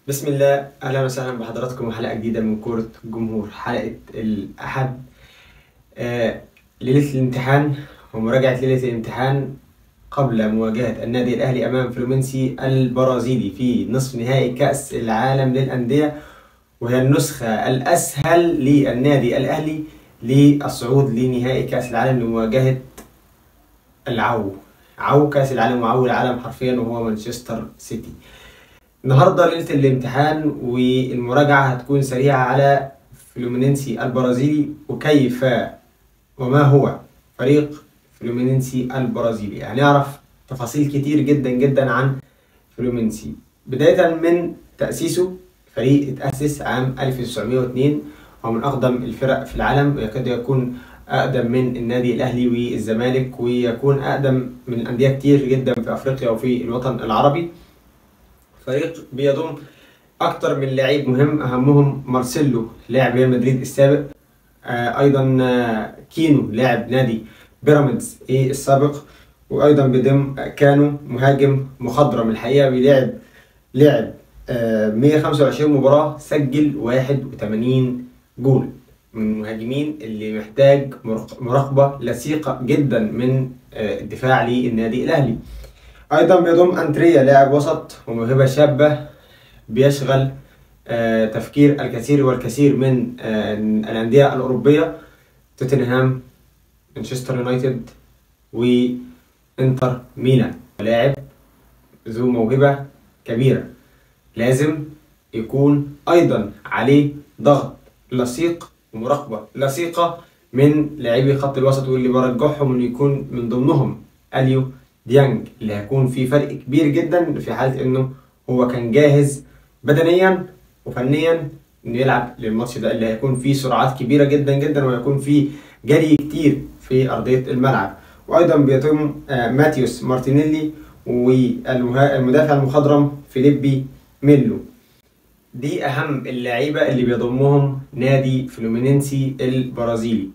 بسم الله، اهلا وسهلا بحضراتكم وحلقه جديده من كوره الجمهور. حلقه الاحد، ليله الامتحان ومراجعه ليله الامتحان قبل مواجهه النادي الاهلي امام فلومينسي البرازيلي في نصف نهائي كاس العالم للانديه، وهي النسخه الاسهل للنادي الاهلي للصعود لنهائي كاس العالم لمواجهه عو كاس العالم وعو العالم حرفيا، وهو مانشستر سيتي. النهارده ليلة الامتحان والمراجعة هتكون سريعة على فلومينينسي البرازيلي وكيف وما هو فريق فلومينينسي البرازيلي. هنعرف تفاصيل كتير جدا جدا عن فلومينينسي، بداية من تأسيسه. فريق اتأسس عام 1902 ومن أقدم الفرق في العالم، ويكاد يكون أقدم من النادي الأهلي والزمالك، ويكون أقدم من أندية كتير جدا في أفريقيا وفي الوطن العربي. فريق بيضم اكتر من لعيب مهم، اهمهم مارسيلو لاعب ريال مدريد السابق، ايضا كينو لاعب نادي بيراميدز السابق، وايضا بيضم كانو مهاجم مخضرم. الحقيقه لعب 125 مباراه، سجل 81 جول. من المهاجمين اللي محتاج مراقبه لصيقه جدا من الدفاع للنادي الاهلي. ايضا بيضم انتريا لاعب وسط وموهبه شابه بيشغل تفكير الكثير والكثير من الانديه الاوروبيه، توتنهام، مانشستر يونايتد، وانتر ميلان. لاعب ذو موهبه كبيره، لازم يكون ايضا عليه ضغط لصيق ومراقبه لصيقه من لاعبي خط الوسط، واللي برجحهم انه يكون من ضمنهم اليو ديانج، اللي هيكون في فرق كبير جدا في حاله انه هو كان جاهز بدنيا وفنيا انه يلعب للماتش ده، اللي هيكون فيه سرعات كبيره جدا جدا وهيكون فيه جري كتير في ارضيه الملعب. وايضا بيتم ماتيوس مارتينيلي والمدافع المخضرم فيليبي ميلو. دي اهم اللعيبه اللي بيضمهم نادي فلومينينسي البرازيلي.